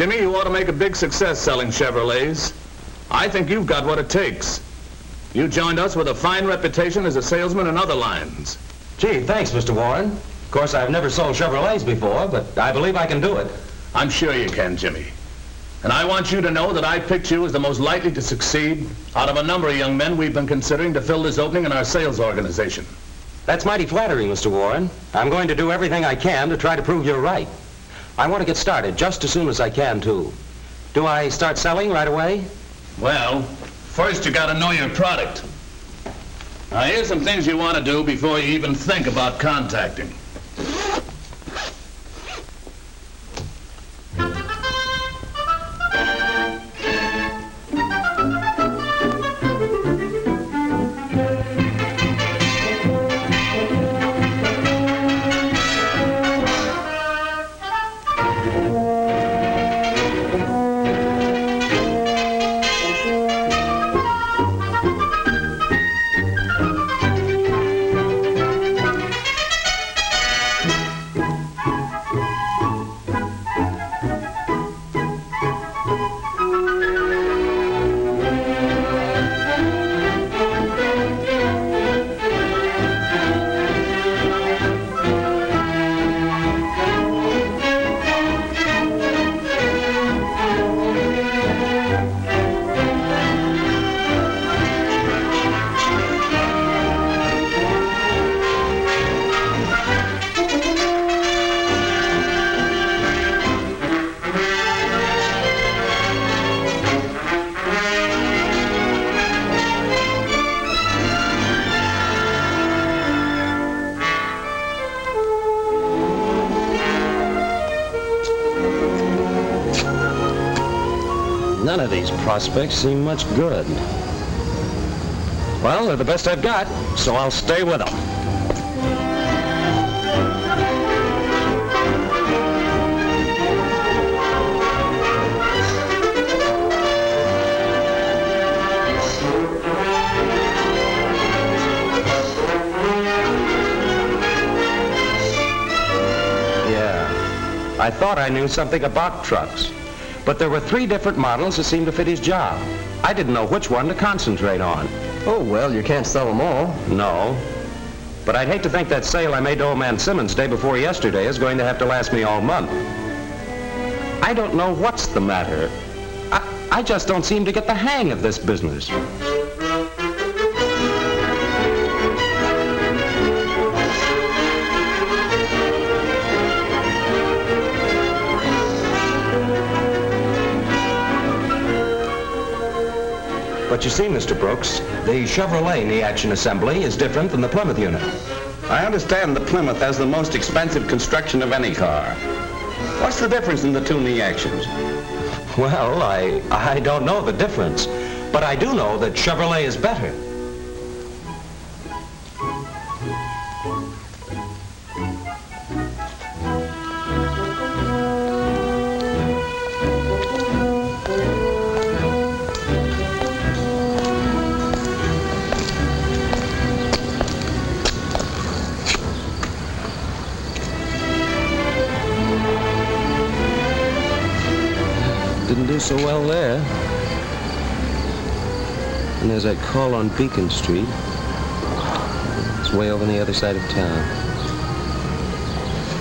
Jimmy, you ought to make a big success selling Chevrolets. I think you've got what it takes. You joined us with a fine reputation as a salesman in other lines. Gee, thanks, Mr. Warren. Of course, I've never sold Chevrolets before, but I believe I can do it. I'm sure you can, Jimmy. And I want you to know that I picked you as the most likely to succeed out of a number of young men we've been considering to fill this opening in our sales organization. That's mighty flattering, Mr. Warren. I'm going to do everything I can to try to prove you're right. I want to get started just as soon as I can, too. Do I start selling right away? Well, first you got to know your product. Now, here's some things you want to do before you even think about contacting. None of these prospects seem much good. Well, they're the best I've got, so I'll stay with them. Yeah, I thought I knew something about trucks. But there were 3 different models that seemed to fit his job. I didn't know which one to concentrate on. Oh, well, you can't sell them all. No. But I'd hate to think that sale I made to old man Simmons day before yesterday is going to have to last me all month. I don't know what's the matter. I just don't seem to get the hang of this business. But you see, Mr. Brooks, the Chevrolet knee action assembly is different than the Plymouth unit. I understand the Plymouth has the most expensive construction of any car. What's the difference in the 2 knee actions? Well, I don't know the difference, but I do know that Chevrolet is better. Didn't do so well there. And there's that call on Beacon Street. It's way over on the other side of town.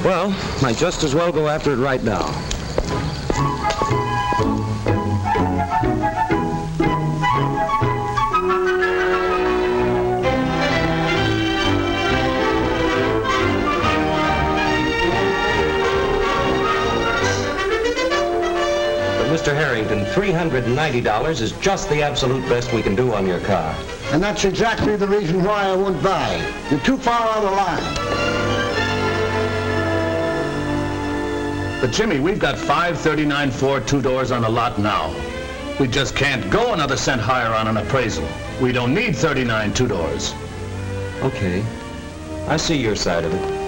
Well, might just as well go after it right now. Mr. Harrington, $390 is just the absolute best we can do on your car. And that's exactly the reason why I won't buy. You're too far out of line. But Jimmy, we've got 539 Ford 2-doors on the lot now. We just can't go another cent higher on an appraisal. We don't need 39 2-doors. Okay. I see your side of it.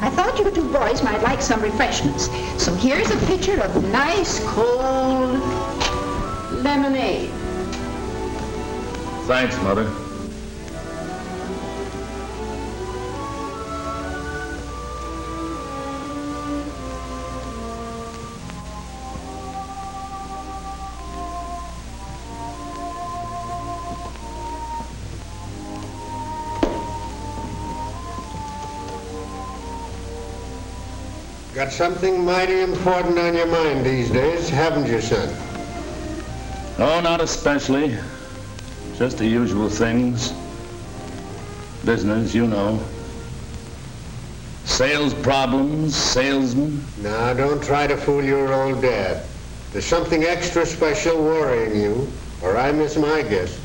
I thought you two boys might like some refreshments. So here's a pitcher of nice, cold lemonade. Thanks, Mother. Got something mighty important on your mind these days, haven't you, son? Oh, not especially. Just the usual things. Business, you know. Sales problems, salesmen. Now, don't try to fool your old dad. There's something extra special worrying you, or I miss my guess.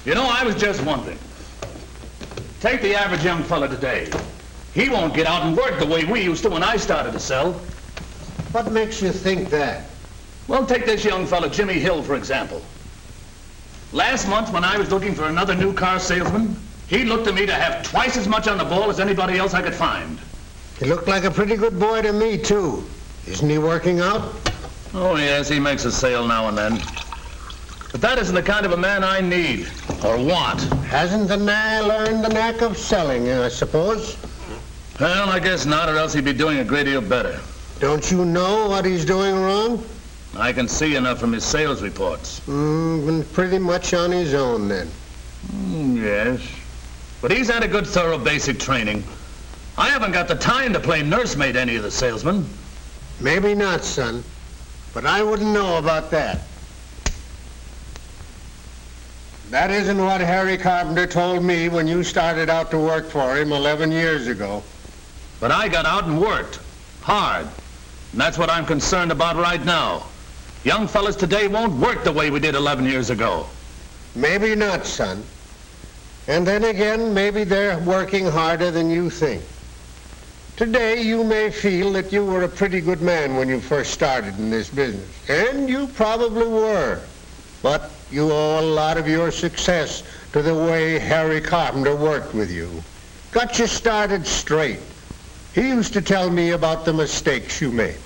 You know, I was just wondering. Take the average young fella today. He won't get out and work the way we used to when I started to sell. What makes you think that? Well, take this young fella, Jimmy Hill, for example. Last month, when I was looking for another new car salesman, he looked to me to have twice as much on the ball as anybody else I could find. He looked like a pretty good boy to me, too. Isn't he working out? Oh, yes, he makes a sale now and then. But that isn't the kind of a man I need, or want. Hasn't the man learned the knack of selling, I suppose? Well, I guess not, or else he'd be doing a great deal better. Don't you know what he's doing wrong? I can see enough from his sales reports. Been pretty much on his own, then. Yes. But he's had a good, thorough basic training. I haven't got the time to play nursemaid any of the salesmen. Maybe not, son. But I wouldn't know about that. That isn't what Harry Carpenter told me when you started out to work for him 11 years ago. But I got out and worked. Hard. And that's what I'm concerned about right now. Young fellas today won't work the way we did 11 years ago. Maybe not, son. And then again, maybe they're working harder than you think. Today, you may feel that you were a pretty good man when you first started in this business. And you probably were. But you owe a lot of your success to the way Harry Carpenter worked with you. Got you started straight. He used to tell me about the mistakes you made.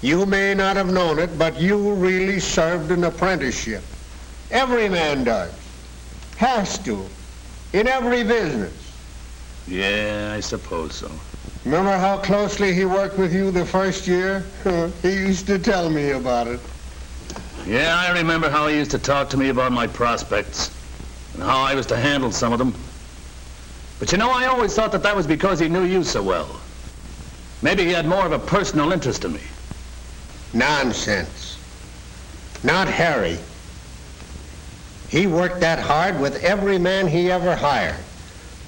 You may not have known it, but you really served an apprenticeship. Every man does. Has to. In every business. Yeah, I suppose so. Remember how closely he worked with you the first year? He used to tell me about it. Yeah, I remember how he used to talk to me about my prospects and how I was to handle some of them. But you know, I always thought that was because he knew you so well. Maybe he had more of a personal interest in me. Nonsense. Not Harry. He worked that hard with every man he ever hired.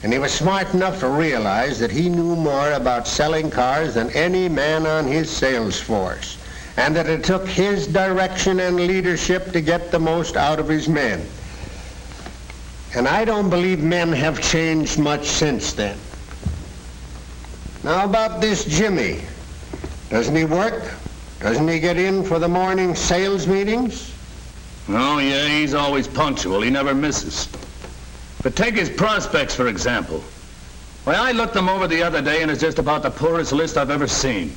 And he was smart enough to realize that he knew more about selling cars than any man on his sales force, and that it took his direction and leadership to get the most out of his men. And I don't believe men have changed much since then. Now about this Jimmy. Doesn't he work? Doesn't he get in for the morning sales meetings? Oh, yeah, he's always punctual. He never misses. But take his prospects, for example. Why, I looked them over the other day, and it's just about the poorest list I've ever seen.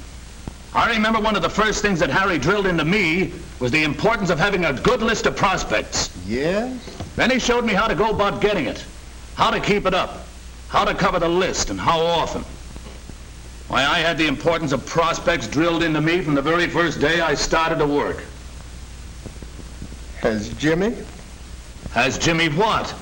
I remember one of the first things that Harry drilled into me was the importance of having a good list of prospects. Yes? Then he showed me how to go about getting it, how to keep it up, how to cover the list, and how often. Why, I had the importance of prospects drilled into me from the very first day I started to work. Has Jimmy? Has Jimmy what?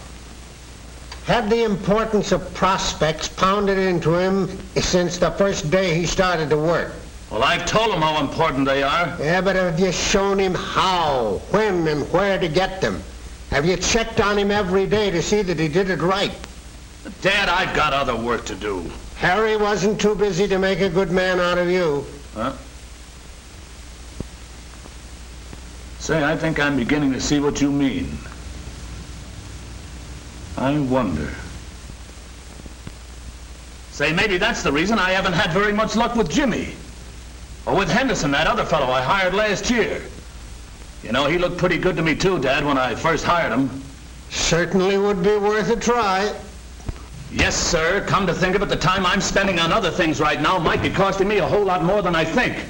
Had the importance of prospects pounded into him since the first day he started to work. Well, I've told him how important they are. Yeah, but have you shown him how, when, and where to get them? Have you checked on him every day to see that he did it right? Dad, I've got other work to do. Harry wasn't too busy to make a good man out of you. Huh? Say, I think I'm beginning to see what you mean. I wonder. Say, maybe that's the reason I haven't had very much luck with Jimmy. Or with Henderson, that other fellow I hired last year. You know, he looked pretty good to me too, Dad, when I first hired him. Certainly would be worth a try. Yes, sir. Come to think of it, the time I'm spending on other things right now might be costing me a whole lot more than I think.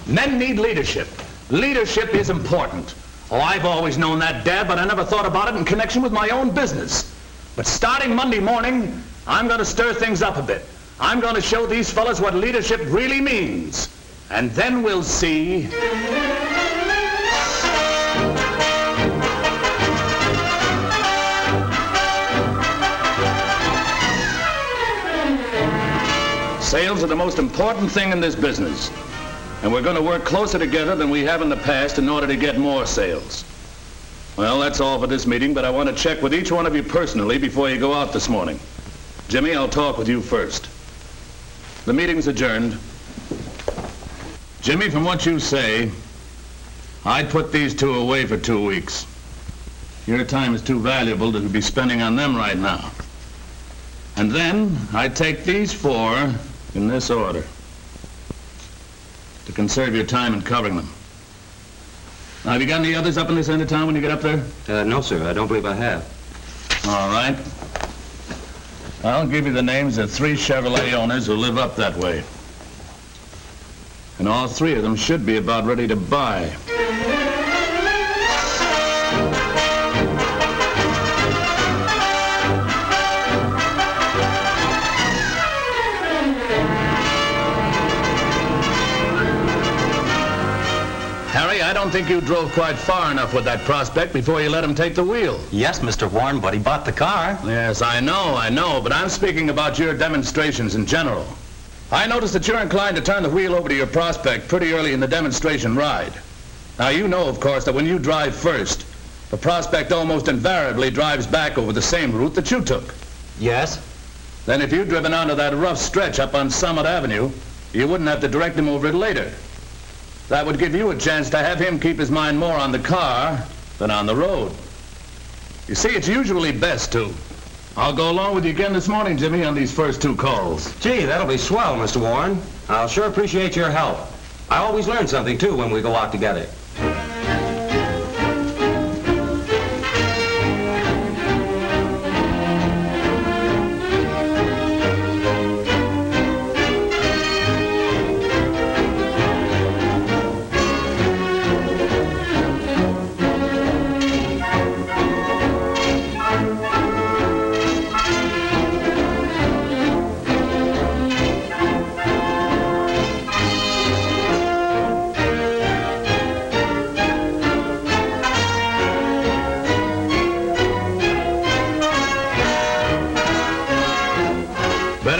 Men need leadership. Leadership is important. Oh, I've always known that, Dad, but I never thought about it in connection with my own business. But starting Monday morning, I'm going to stir things up a bit. I'm going to show these fellas what leadership really means. And then we'll see. Sales are the most important thing in this business. And we're going to work closer together than we have in the past in order to get more sales. Well, that's all for this meeting, but I want to check with each one of you personally before you go out this morning. Jimmy, I'll talk with you first. The meeting's adjourned. Jimmy, from what you say, I'd put these two away for 2 weeks. Your time is too valuable to be spending on them right now. And then I'd take these 4 in this order to conserve your time in covering them. Now, have you got any others up in this end of town when you get up there? No, sir. I don't believe I have. All right. I'll give you the names of 3 Chevrolet owners who live up that way. And all 3 of them should be about ready to buy. Harry, I don't think you drove quite far enough with that prospect before you let him take the wheel. Yes, Mr. Warren, but he bought the car. Yes, I know, but I'm speaking about your demonstrations in general. I noticed that you're inclined to turn the wheel over to your prospect pretty early in the demonstration ride. Now, you know, of course, that when you drive first, the prospect almost invariably drives back over the same route that you took. Yes? Then if you'd driven onto that rough stretch up on Summit Avenue, you wouldn't have to direct him over it later. That would give you a chance to have him keep his mind more on the car than on the road. You see, it's usually best to. I'll go along with you again this morning, Jimmy, on these first 2 calls. Gee, that'll be swell, Mr. Warren. I'll sure appreciate your help. I always learn something, too, when we go out together.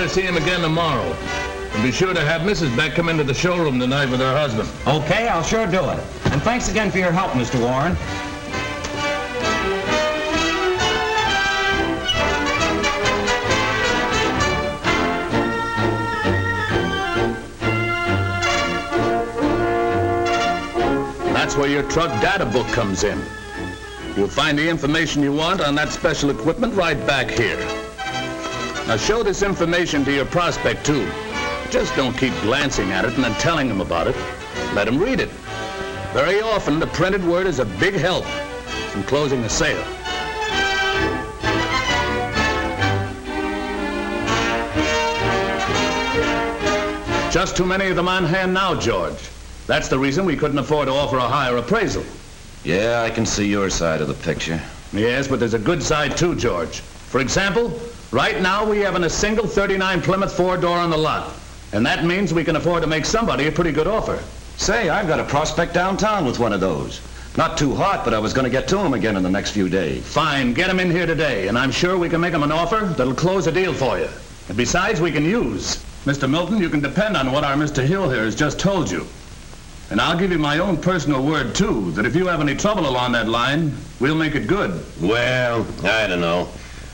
See him again tomorrow. And be sure to have Mrs. Beck come into the showroom tonight with her husband. Okay, I'll sure do it. And thanks again for your help, Mr. Warren. That's where your truck data book comes in. You'll find the information you want on that special equipment right back here. Now show this information to your prospect, too. Just don't keep glancing at it and then telling him about it. Let him read it. Very often, the printed word is a big help in closing a sale. Just too many of them on hand now, George. That's the reason we couldn't afford to offer a higher appraisal. Yeah, I can see your side of the picture. Yes, but there's a good side, too, George. For example, right now we have a single 39 Plymouth 4-door on the lot. And that means we can afford to make somebody a pretty good offer. Say, I've got a prospect downtown with one of those. Not too hot, but I was going to get to him again in the next few days. Fine, get him in here today, and I'm sure we can make him an offer that'll close a deal for you. And besides, we can use. Mr. Milton, you can depend on what our Mr. Hill here has just told you. And I'll give you my own personal word, too, that if you have any trouble along that line, we'll make it good. Well, I don't know.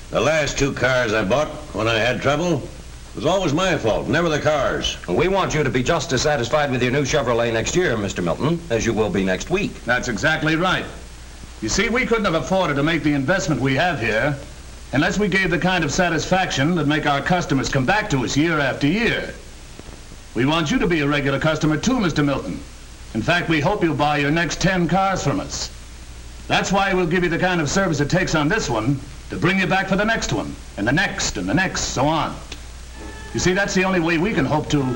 The last 2 cars I bought when I had trouble was always my fault, never the cars. We want you to be just as satisfied with your new Chevrolet next year, Mr. Milton, as you will be next week. That's exactly right. You see, we couldn't have afforded to make the investment we have here unless we gave the kind of satisfaction that make our customers come back to us year after year. We want you to be a regular customer too, Mr. Milton. In fact, we hope you'll buy your next 10 cars from us. That's why we'll give you the kind of service it takes on this one to bring you back for the next one, and the next, and the next, so on. You see, that's the only way we can hope to...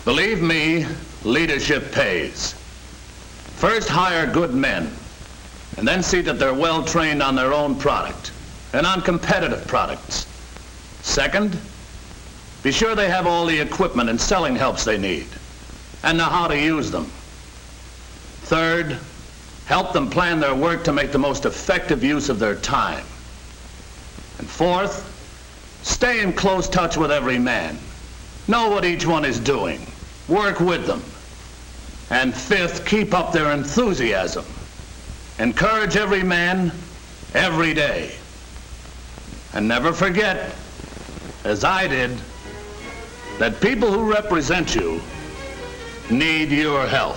Believe me, leadership pays. First, hire good men, and then see that they're well trained on their own product and on competitive products. Second, be sure they have all the equipment and selling helps they need and know how to use them. Third, help them plan their work to make the most effective use of their time. And fourth, stay in close touch with every man. Know what each one is doing. Work with them. And fifth, keep up their enthusiasm. Encourage every man, every day. And never forget, as I did, that people who represent you need your help.